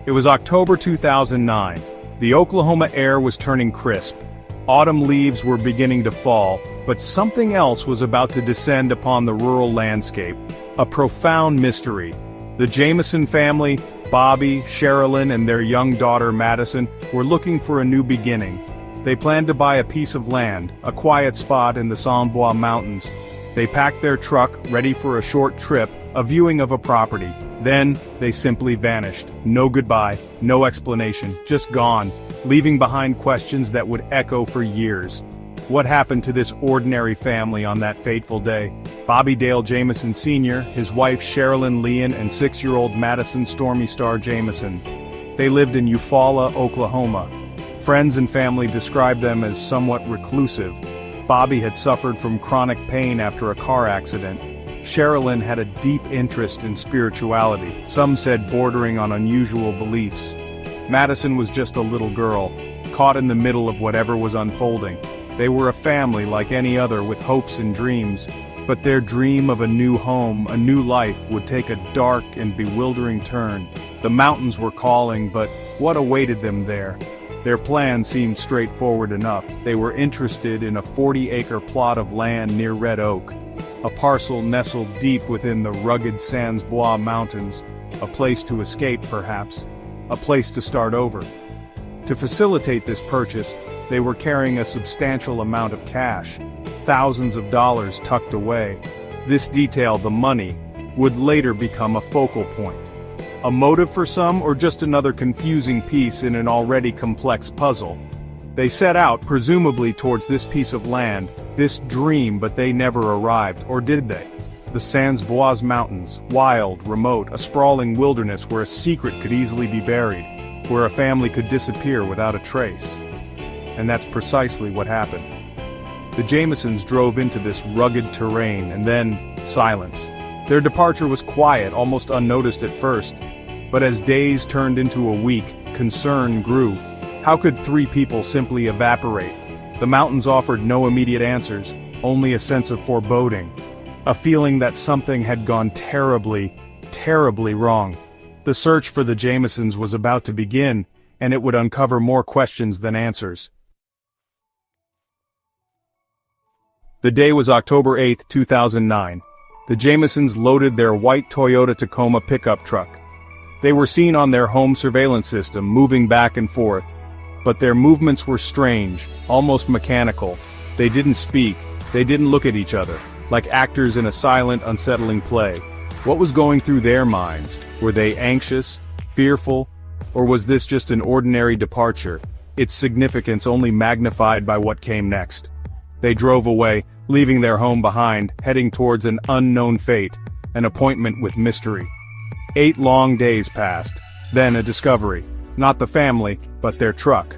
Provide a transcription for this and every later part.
It was October 2009. The Oklahoma air was turning crisp. Autumn leaves were beginning to fall, but something else was about to descend upon the rural landscape. A profound mystery. The Jamison family, Bobby, Sherilyn, and their young daughter Madison, were looking for a new beginning. They planned to buy a piece of land, a quiet spot in the Unsolved Mountains. They packed their truck, ready for a short trip, a viewing of a property. Then, they simply vanished. No goodbye, no explanation, just gone, leaving behind questions that would echo for years. What happened to this ordinary family on that fateful day? Bobby Dale Jamison Sr., his wife Sherilyn Leon, and 6-year-old Madison Stormy Star Jamison. They lived in Eufaula, Oklahoma. Friends and family described them as somewhat reclusive. Bobby had suffered from chronic pain after a car accident. Sherilyn had a deep interest in spirituality, some said bordering on unusual beliefs. Madison was just a little girl, caught in the middle of whatever was unfolding. They were a family like any other with hopes and dreams, but their dream of a new home, a new life, would take a dark and bewildering turn. The mountains were calling, but what awaited them there? Their plan seemed straightforward enough. They were interested in a 40-acre plot of land near Red Oak, a parcel nestled deep within the rugged Sans Bois Mountains, a place to escape perhaps, a place to start over. To facilitate this purchase, they were carrying a substantial amount of cash, thousands of dollars tucked away. This detail, the money, would later become a focal point. A motive for some, or just another confusing piece in an already complex puzzle? They set out, presumably towards this piece of land, this dream, but they never arrived, or did they? The Sans Bois Mountains, wild, remote, a sprawling wilderness where a secret could easily be buried, where a family could disappear without a trace. And that's precisely what happened. The Jamisons drove into this rugged terrain, and then, silence. Their departure was quiet, almost unnoticed at first. But as days turned into a week, concern grew. How could 3 people simply evaporate? The mountains offered no immediate answers, only a sense of foreboding. A feeling that something had gone terribly, terribly wrong. The search for the Jamisons was about to begin, and it would uncover more questions than answers. The day was October 8, 2009. The Jamisons loaded their white Toyota Tacoma pickup truck. They were seen on their home surveillance system, moving back and forth. But their movements were strange, almost mechanical. They didn't speak, they didn't look at each other, like actors in a silent, unsettling play. What was going through their minds? Were they anxious, fearful, or was this just an ordinary departure, its significance only magnified by what came next? They drove away, leaving their home behind, heading towards an unknown fate, an appointment with mystery. 8 long days passed. Then a discovery. Not the family, but their truck.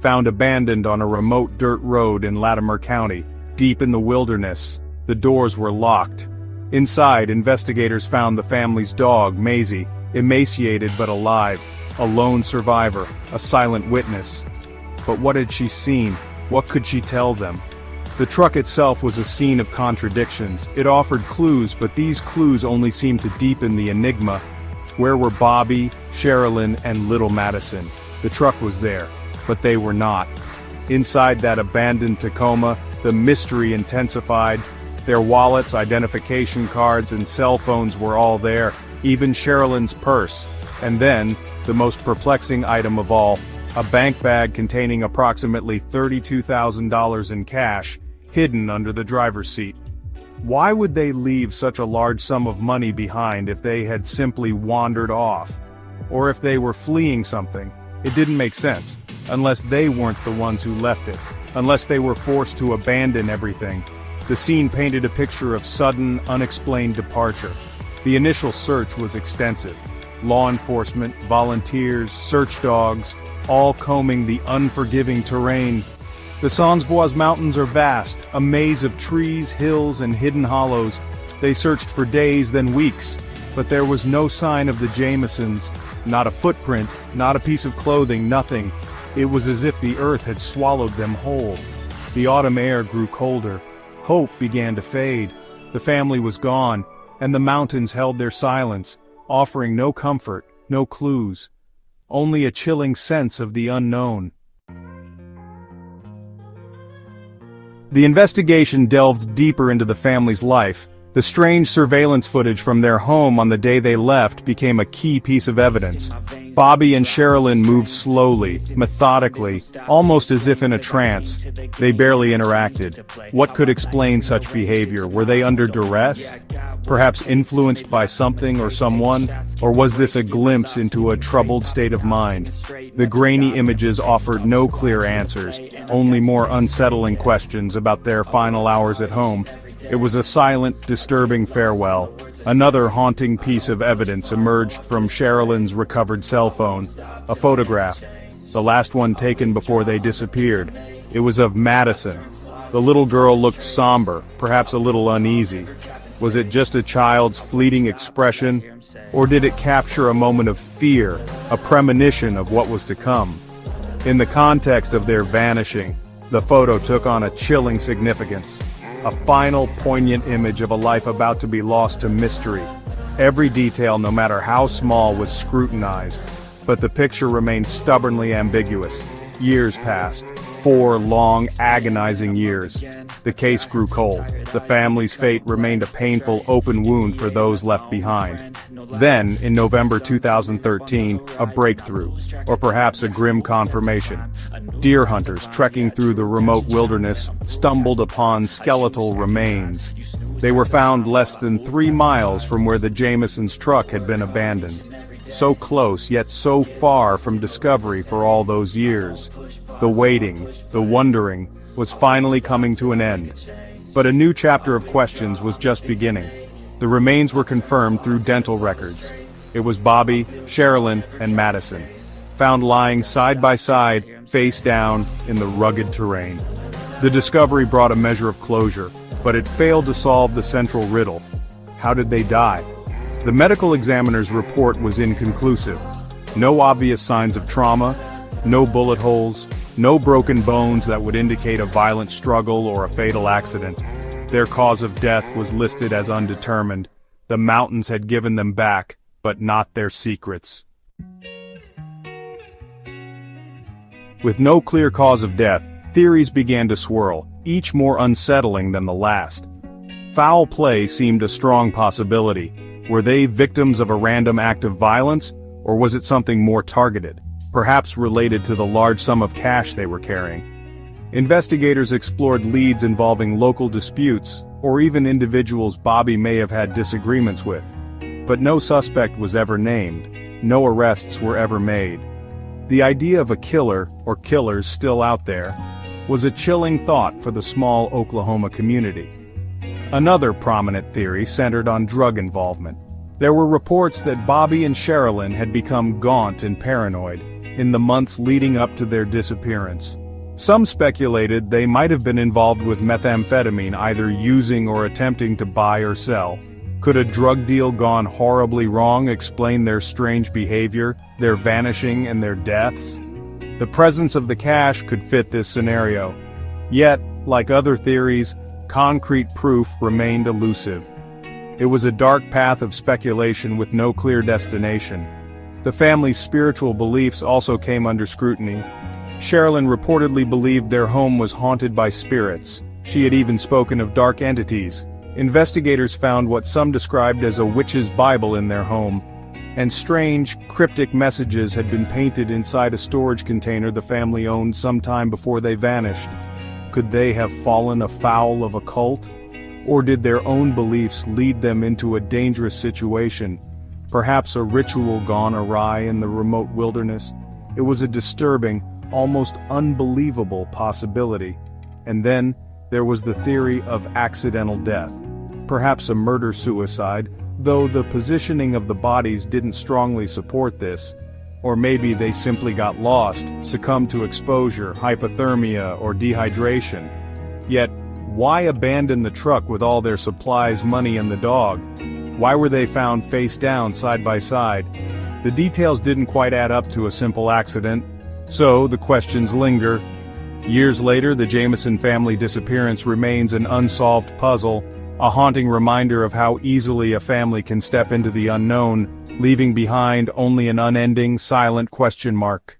Found abandoned on a remote dirt road in Latimer County, deep in the wilderness. The doors were locked. Inside, investigators found the family's dog, Maisie, emaciated but alive, a lone survivor, a silent witness. But what had she seen? What could she tell them? The truck itself was a scene of contradictions. It offered clues, but these clues only seemed to deepen the enigma. Where were Bobby, Sherilyn, and little Madison? The truck was there, but they were not. Inside that abandoned Tacoma, the mystery intensified. Their wallets, identification cards, and cell phones were all there, even Sherilyn's purse. And then, the most perplexing item of all, a bank bag containing approximately $32,000 in cash, hidden under the driver's seat. Why would they leave such a large sum of money behind if they had simply wandered off? Or if they were fleeing something? It didn't make sense, unless they weren't the ones who left it, unless they were forced to abandon everything. The scene painted a picture of sudden, unexplained departure. The initial search was extensive. Law enforcement, volunteers, search dogs, all combing the unforgiving terrain. The Sans Bois Mountains are vast, a maze of trees, hills, and hidden hollows. They searched for days, then weeks, but there was no sign of the Jamisons. Not a footprint, not a piece of clothing, nothing. It was as if the earth had swallowed them whole. The autumn air grew colder. Hope began to fade. The family was gone, and the mountains held their silence, offering no comfort, no clues. only a chilling sense of the unknown. The investigation delved deeper into the family's life. The strange surveillance footage from their home on the day they left became a key piece of evidence. Bobby and Sherilyn moved slowly, methodically, almost as if in a trance. They barely interacted. What could explain such behavior? Were they under duress? Perhaps influenced by something or someone? Or was this a glimpse into a troubled state of mind? The grainy images offered no clear answers, only more unsettling questions about their final hours at home. It was a silent, disturbing farewell. Another haunting piece of evidence emerged from Sherilyn's recovered cell phone. A photograph. The last one taken before they disappeared. It was of Madison. The little girl looked somber, perhaps a little uneasy. Was it just a child's fleeting expression? Or did it capture a moment of fear, a premonition of what was to come? In the context of their vanishing, the photo took on a chilling significance. A final, poignant image of a life about to be lost to mystery. Every detail, no matter how small, was scrutinized, but the picture remained stubbornly ambiguous. Years passed. 4 long, agonizing years. The case grew cold. The family's fate remained a painful, open wound for those left behind. Then, in November 2013, a breakthrough, or perhaps a grim confirmation. Deer hunters trekking through the remote wilderness stumbled upon skeletal remains. They were found less than 3 miles from where the Jamisons' truck had been abandoned. So close, yet so far from discovery for all those years. The waiting, the wondering, was finally coming to an end. But a new chapter of questions was just beginning. The remains were confirmed through dental records. It was Bobby, Sherilyn, and Madison, found lying side by side, face down, in the rugged terrain. The discovery brought a measure of closure, but it failed to solve the central riddle. How did they die? The medical examiner's report was inconclusive. No obvious signs of trauma, no bullet holes, no broken bones that would indicate a violent struggle or a fatal accident. Their cause of death was listed as undetermined. The mountains had given them back, but not their secrets. With no clear cause of death, theories began to swirl, each more unsettling than the last. Foul play seemed a strong possibility. Were they victims of a random act of violence, or was it something more targeted, perhaps related to the large sum of cash they were carrying? Investigators explored leads involving local disputes, or even individuals Bobby may have had disagreements with. But no suspect was ever named. No arrests were ever made. The idea of a killer, or killers still out there, was a chilling thought for the small Oklahoma community. Another prominent theory centered on drug involvement. There were reports that Bobby and Sherilyn had become gaunt and paranoid in the months leading up to their disappearance. Some speculated they might have been involved with methamphetamine, either using or attempting to buy or sell. Could a drug deal gone horribly wrong explain their strange behavior, their vanishing, and their deaths? The presence of the cash could fit this scenario. Yet, like other theories, concrete proof remained elusive. It was a dark path of speculation with no clear destination. The family's spiritual beliefs also came under scrutiny. Sherilyn reportedly believed their home was haunted by spirits. She had even spoken of dark entities. Investigators found what some described as a witch's Bible in their home, and strange, cryptic messages had been painted inside a storage container the family owned sometime before they vanished. Could they have fallen afoul of a cult? Or did their own beliefs lead them into a dangerous situation? Perhaps a ritual gone awry in the remote wilderness? It was a disturbing, almost unbelievable possibility. And then, there was the theory of accidental death. Perhaps a murder-suicide, though the positioning of the bodies didn't strongly support this. Or maybe they simply got lost, succumbed to exposure, hypothermia, or dehydration. Yet, why abandon the truck with all their supplies, money, and the dog? Why were they found face down, side by side? The details didn't quite add up to a simple accident, so the questions linger. Years later, the Jamison family disappearance remains an unsolved puzzle, a haunting reminder of how easily a family can step into the unknown, leaving behind only an unending, silent question mark.